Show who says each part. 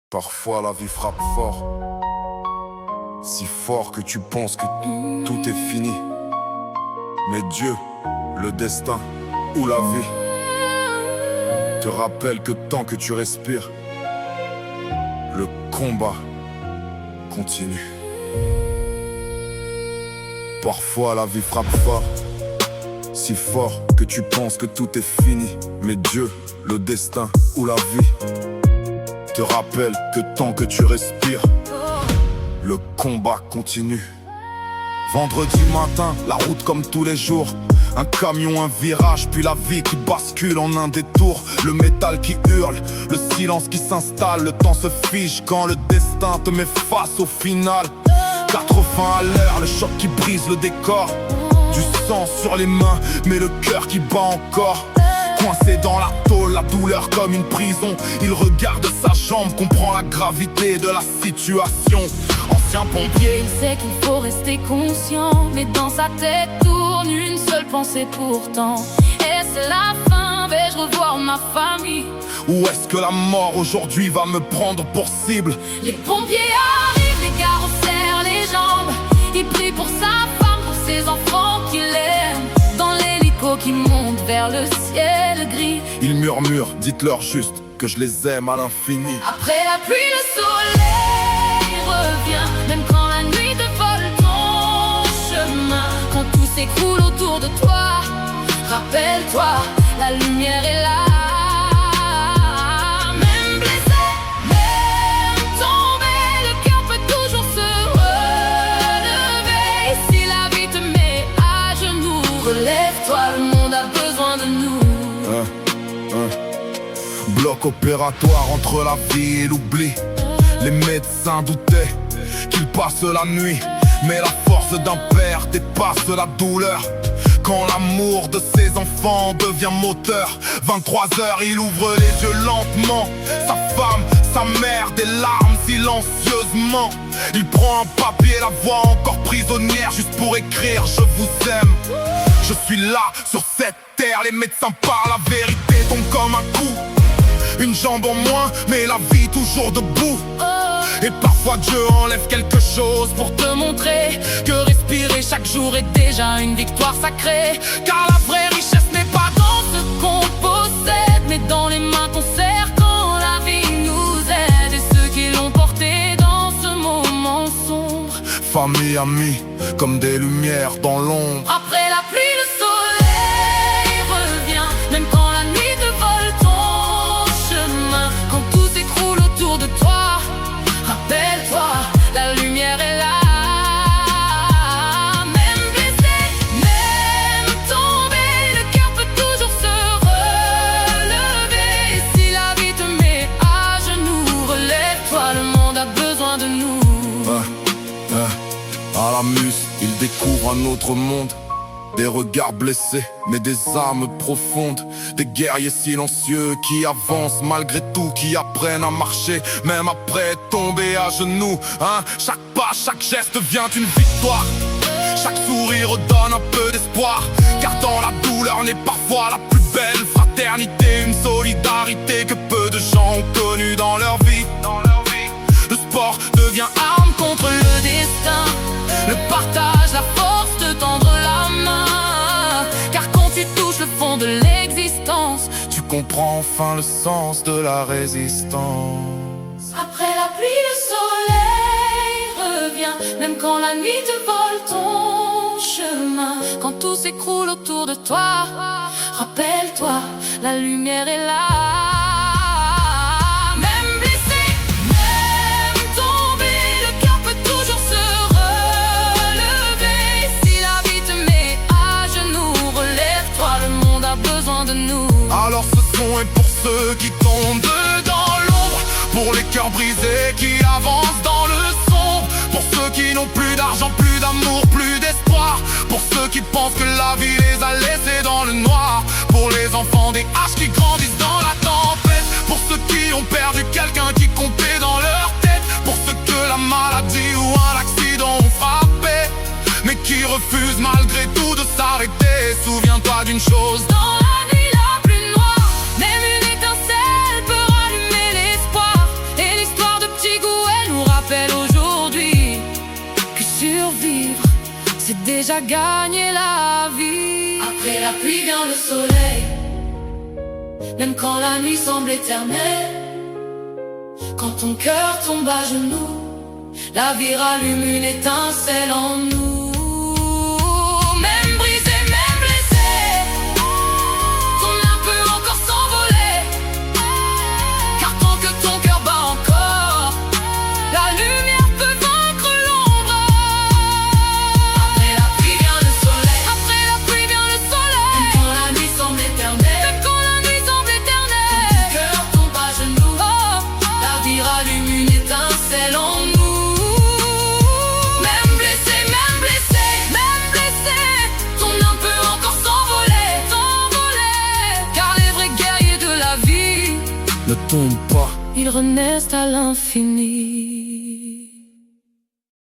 Speaker 1: Parfois la vie frappe fort, si fort que tu penses que tout est fini. Mais Dieu, le destin ou la vie te rappelle que tant que tu respires, le combat continue. Parfois la vie frappe fort, si fort que tu penses que tout est fini. Mais Dieu, le destin ou la vie te rappelle que tant que tu respires, le combat continue. Vendredi matin, la route comme tous les jours. Un camion, un virage, puis la vie qui bascule en un détour. Le métal qui hurle, le silence qui s'installe. Le temps se fige quand le destin te met face au final. 80 à l'heure, le choc qui brise le décor. Du sang sur les mains, mais le cœur qui bat encore. Coincé dans la tôle, la douleur comme une prison. Il regarde sa jambe, comprend la gravité de la situation. Ancien pompier,
Speaker 2: il sait qu'il faut rester conscient, mais dans sa tête tourne une seule pensée pourtant. Et c'est la fin, vais-je revoir ma famille?
Speaker 1: Ou est-ce que la mort aujourd'hui va me prendre pour cible?
Speaker 2: Les pompiers arrivent, les gars resserrent les jambes. Il prie pour sa femme, pour ses enfants qu'il aime. Dans l'hélico qui monte vers le ciel gris,
Speaker 1: il murmure, dites-leur juste que je les aime à l'infini.
Speaker 2: Après la pluie, le soleil revient, même quand la nuit te vole ton chemin. Quand tout s'écroule autour de toi, rappelle-toi, la lumière est là. Même blessé, même tombé, le cœur peut toujours se relever. Et si la vie te met à genoux, relève-toi, le monde a besoin de nous.
Speaker 1: Bloc opératoire entre la vie et l'oubli. Les médecins doutaient qu'il passe la nuit, mais la force d'un père dépasse la douleur. Quand l'amour de ses enfants devient moteur, 23h, il ouvre les yeux lentement. Sa femme, sa mère, des larmes silencieusement. Il prend un papier, la voix encore prisonnière, juste pour écrire « Je vous aime ». Je suis là, sur cette terre, les médecins parlent, la vérité tombe comme un coup. Une jambe en moins, mais la vie toujours debout. Et parfois Dieu enlève quelque chose pour te montrer que respirer chaque jour est déjà une victoire sacrée. Car la vraie richesse n'est pas dans ce qu'on possède, mais dans les mains qu'on serre quand la vie nous aide. Et ceux qui l'ont porté dans ce moment sombre, famille, amis, comme des lumières dans l'ombre.
Speaker 2: Après la pluie, le soleil revient, même quand la nuit te vole ton chemin. Quand tout s'écroule autour de toi, rappelle-toi, la lumière est là. Même blessé, même tombé, le cœur peut toujours se relever. Et si la vie te met à genoux, relève-toi, le monde a besoin de nous.
Speaker 1: À la muse, il découvre un autre monde. Des regards blessés, mais des âmes profondes. Des guerriers silencieux qui avancent malgré tout, qui apprennent à marcher, même après tomber à genoux. Chaque pas, chaque geste devient une victoire. Chaque sourire redonne un peu d'espoir. Car dans la douleur naît parfois la plus belle fraternité. Une solidarité que peu de gens ont connue dans leur vie. Le sport devient arme contre le destin. Le partage, la force de tendre la main. Car quand tu touches le fond de l'existence, tu comprends enfin le sens de la résistance.
Speaker 2: Après la pluie, le soleil revient, même quand la nuit te vole ton chemin. Quand tout s'écroule autour de toi, rappelle-toi, la lumière est là.
Speaker 1: Alors ce son est pour ceux qui tombent dans l'ombre, pour les cœurs brisés qui avancent dans le sombre, pour ceux qui n'ont plus d'argent, plus d'amour, plus d'espoir, pour ceux qui pensent que la vie les a laissés dans le noir, pour les enfants des haches qui grandissent dans la tempête, pour ceux qui ont perdu quelqu'un qui comptait dans leur tête, pour ceux que la maladie ou un accident ont frappé, mais qui refusent malgré tout de s'arrêter. Souviens-toi d'une chose,
Speaker 2: dans la nuit la plus noire, même une étincelle peut rallumer l'espoir. Et l'histoire de jusqu'à gagner la vie. Après la pluie vient le soleil, même quand la nuit semble éternelle. Quand ton cœur tombe à genoux, la vie rallume une étincelle en nous. Même brisé, même blessé, ton âme peut encore s'envoler. Car tant que ton cœur bat encore, la lumière peut vaincre l'ombre. Après la pluie vient le soleil, après la pluie vient le soleil. Même quand la nuit semble éternelle, même quand la nuit semble éternelle. Quand ton cœur tombe à genoux, la vie rallume une étincelle en nous. Ne tombe pas, ils renaissent à l'infini.